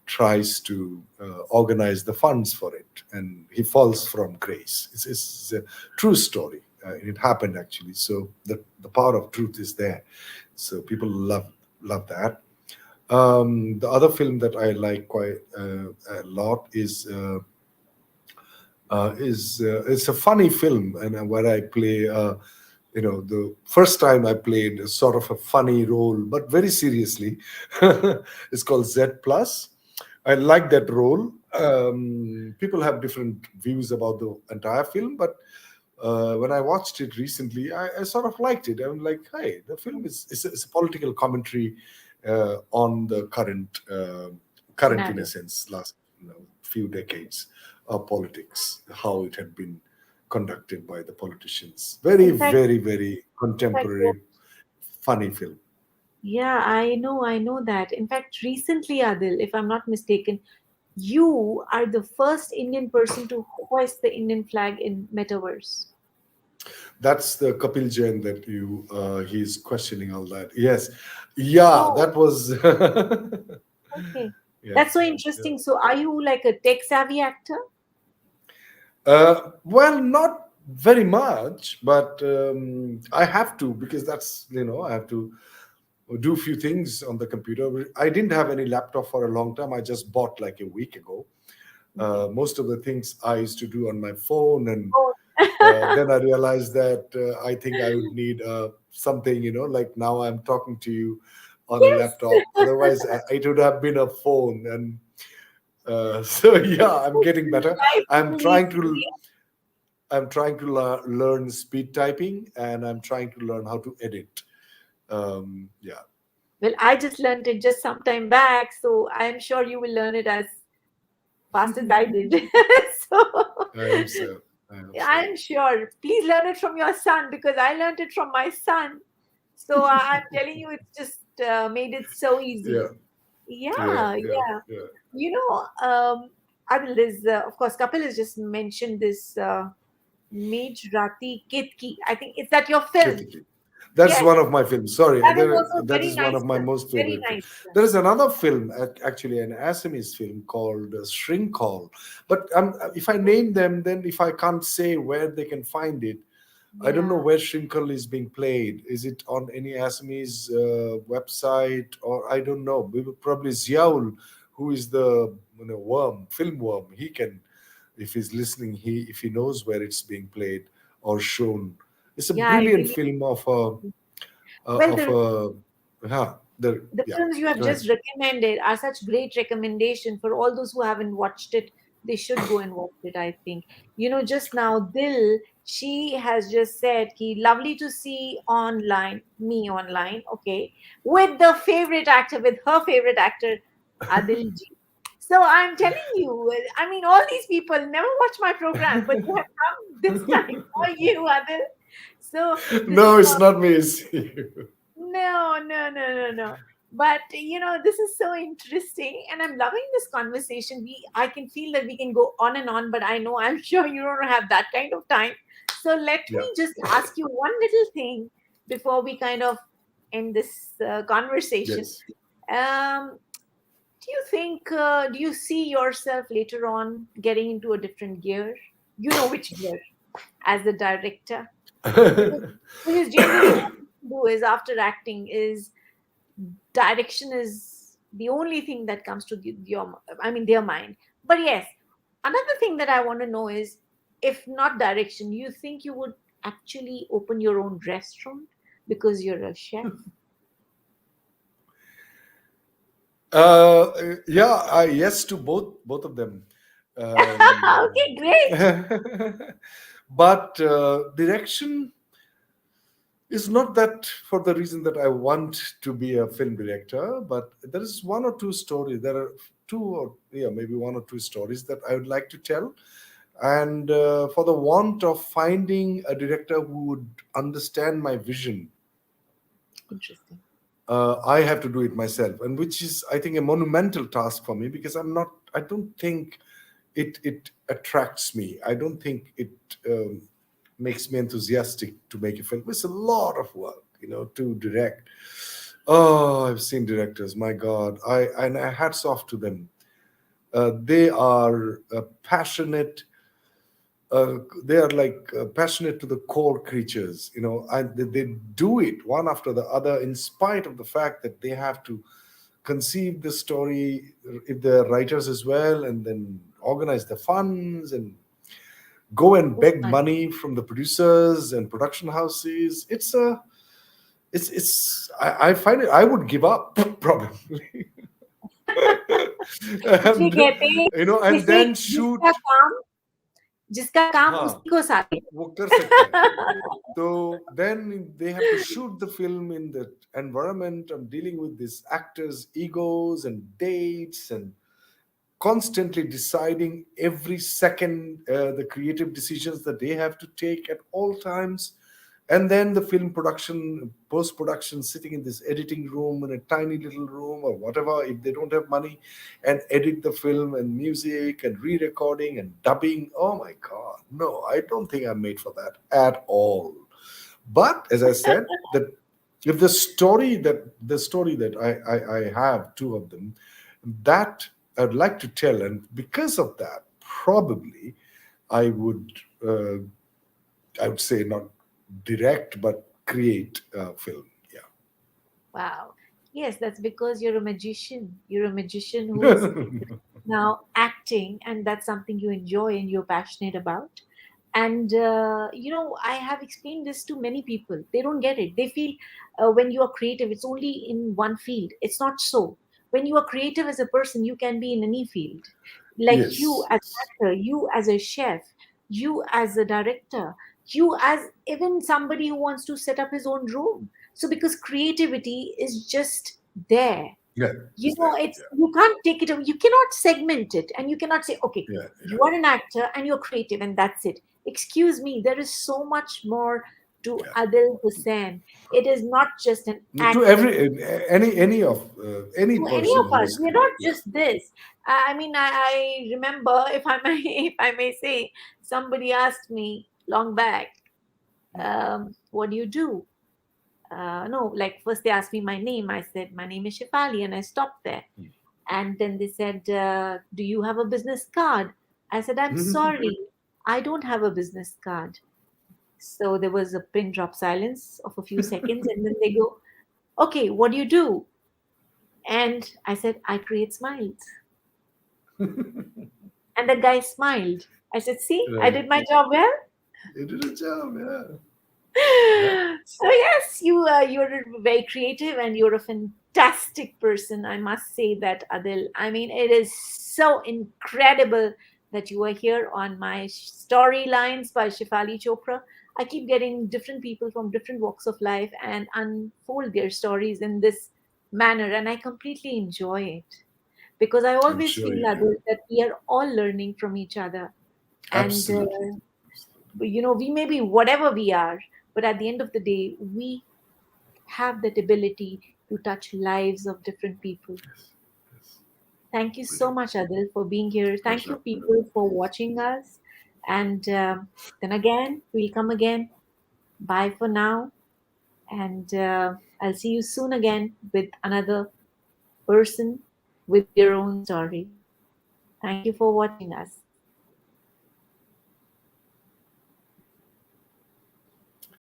S2: tries to organize the funds for it, and he falls from grace. It's a true story. It happened actually, so the power of truth is there. So people love that. The other film that I like quite a lot is it's a funny film, and where I play. The first time I played a sort of a funny role, but very seriously. It's called Z Plus. I like that role. People have different views about the entire film, but when I watched it recently, I sort of liked it. I'm like, hey, the film is a political commentary on the current in a
S1: Scenario.
S2: sense, last few decades of politics, how it had been conducted by the politicians. Very,
S1: In fact,
S2: very, very
S1: yeah,
S2: contemporary, funny film.
S1: yeah, I know that. In fact, recently, Adil, if I'm not mistaken, you are the first Indian person to hoist the Indian flag in Metaverse.
S2: That's the Kapil Jain that he's questioning all that. Yes, yeah,
S1: Oh,
S2: that was
S1: okay.
S2: yeah.
S1: That's so
S2: Yeah.
S1: interesting. So, are you like a tech savvy actor?
S2: Well, not very much, but I have to, because that's I have to do a few things on the computer. I didn't have any laptop for a long time. I just bought like a week ago.
S1: Okay.
S2: Most of the things I used to do on my phone, and
S1: Oh,
S2: then I realized that I think I would need something, like now I'm talking to you on a
S1: yes.
S2: laptop. Otherwise, it would have been a phone. And so yeah, I'm getting better.
S1: Life
S2: I'm
S1: really is
S2: trying to
S1: easier.
S2: learn speed typing, and I'm trying to learn how to edit. Yeah,
S1: Well, I just learned it just some time back, so I'm sure you will learn it as fast as I did. So
S2: I hope so. I hope
S1: yeah,
S2: so.
S1: I'm sure. Please learn it from your son because I learned it from my son. So I'm telling you, it's just made it so
S2: Yeah,
S1: easy.
S2: yeah,
S1: Yeah,
S2: yeah,
S1: yeah.
S2: yeah.
S1: You know, Adil, there's, of course, Kapil has just mentioned this Mej Rati Ketki. I think, is that your film?
S2: Critically. That's
S1: Yes,
S2: one of my films. Sorry,
S1: that is also a
S2: that
S1: very
S2: is one
S1: nice
S2: of my
S1: film.
S2: most
S1: Very
S2: favorite films.
S1: nice film.
S2: There is another film, actually, an Assamese film called Shrink Call. But if I name them, then if I can't say where they can find it, I don't know
S1: Yeah.
S2: where Shrinkle is being played. Is it on any Assamese website, or I don't know? Probably Ziaul, who is the film worm. He can, if he's listening, if he knows where it's being played or shown. It's a
S1: Yeah, I
S2: brilliant
S1: really.
S2: film
S1: Well,
S2: of a
S1: the
S2: yeah.
S1: films you have
S2: Go ahead.
S1: just recommended are such great recommendation for all those who haven't watched it. They should go and watch it, I think. You know, just now, Dil, she has just said, "Ki lovely to see online, me online, okay, with the favorite actor, with her favorite actor, Adil ji." So I'm telling you, I mean, all these people never watch my program, but they have come this time for you, Adil. So this is
S2: No, it's not me. It's you.
S1: no, no, no, no, no. But you know, this is so interesting, and I'm loving this conversation. I can feel that we can go on and on, but I know I'm sure you don't have that kind of time. So let
S2: Yeah.
S1: me just ask you one little thing before we kind of end this conversation.
S2: Yes.
S1: Um, do you think, do you see yourself later on getting into a different gear? You know which gear as a director? Because generally what people do is after acting is direction is the only thing that comes to their mind. But yes, another thing that I want to know is, if not direction, you think you would actually open your own restaurant because you're a chef?
S2: Yeah, yes to both of them.
S1: Okay, great.
S2: But direction is not that for the reason that I want to be a film director, but there is one or two stories. There are two or yeah, maybe one or two stories that I would like to tell. And for the want of finding a director who would understand my vision,
S1: Interesting.
S2: I have to do it myself, and which is, I think, a monumental task for me, because I don't think it attracts me. I don't think it makes me enthusiastic to make a film. It's a lot of work, to direct. Oh, I've seen directors. My God, I hats off to them. They are passionate. They are like passionate to the core creatures, and they do it one after the other, in spite of the fact that they have to conceive the story, if they're writers as well, and then organize the funds and go and beg
S1: Right.
S2: money from the producers and production houses. I find it, I would give up probably.
S1: इसलिए
S2: And
S1: कहते हैं,
S2: and
S1: जिसे
S2: then
S1: जिसका
S2: shoot.
S1: काम जिसका काम
S2: हाँ,
S1: उसी को सारे।
S2: वो कर सकता है. So then they have to shoot the film in the environment. I'm dealing with these actors' egos and dates, and constantly deciding every second the creative decisions that they have to take at all times. And then the film production, post production, sitting in this editing room, in a tiny little room or whatever, if they don't have money, and edit the film, and music and re-recording and dubbing. Oh my God, no, I don't think I'm made for that at all. But as I said, that if the story that I have two of them, that I'd like to tell, and because of that, probably I would uh, I would say not direct but create a film.
S1: Wow. Yes, that's because you're a magician. You're a magician who is
S2: Yeah.
S1: now acting, and that's something you enjoy and you're passionate about. And I have explained this to many people. They don't get it. They feel when you are creative, it's only in one field. It's not so. When you are creative as a person, you can be in any field. Like you
S2: Yes,
S1: as an
S2: yes.
S1: actor, you as a chef, you as a director, you as even somebody who wants to set up his own room. So because creativity is just there,
S2: Yeah, it's there.
S1: it's you can't take it away. You cannot segment it, and you cannot say, okay,
S2: Yeah,
S1: you are an actor and you're creative and that's it. Excuse me, there is so much more to
S2: yeah,
S1: Adil Hussain. It is not just an
S2: yeah. To
S1: acting.
S2: every any of any
S1: To any
S2: person
S1: of
S2: who
S1: us,
S2: is
S1: we're
S2: creative.
S1: not
S2: Yeah.
S1: just this. I mean, I remember, if I may, if I may say, somebody asked me long back, what do you do? No, like first they asked me my name. I said my name is Shefali, and I stopped there. And then they said, do you have a business card? I said, I'm sorry, I don't have a business card. So there was a pin drop silence of a few seconds, and then they go, okay, what do you do? And I said, I create smiles. And the guy smiled. I said, see, I
S2: Right.
S1: did my job well.
S2: You did a job. Yeah. Yeah.
S1: So yes, you're very creative and you're a fantastic person. I must say that, Adil. I mean, it is so incredible that you are here on my storylines by Shefali Chopra. I keep getting different people from different walks of life and unfold their stories in this manner, and I completely enjoy it because I
S2: I'm
S1: always
S2: sure
S1: feel,
S2: you do.
S1: Adil, that we are all learning from each other. And
S2: Absolutely.
S1: we may be whatever we are, but at the end of the day, we have that ability to touch lives of different people.
S2: Yes. Yes.
S1: Thank you
S2: We
S1: so
S2: do.
S1: much, Adil, for being here. Thank you,
S2: Pleasure.
S1: people, for watching us. And then again, we'll come again. Bye for now. And I'll see you soon again with another person with your own story. Thank you for watching us.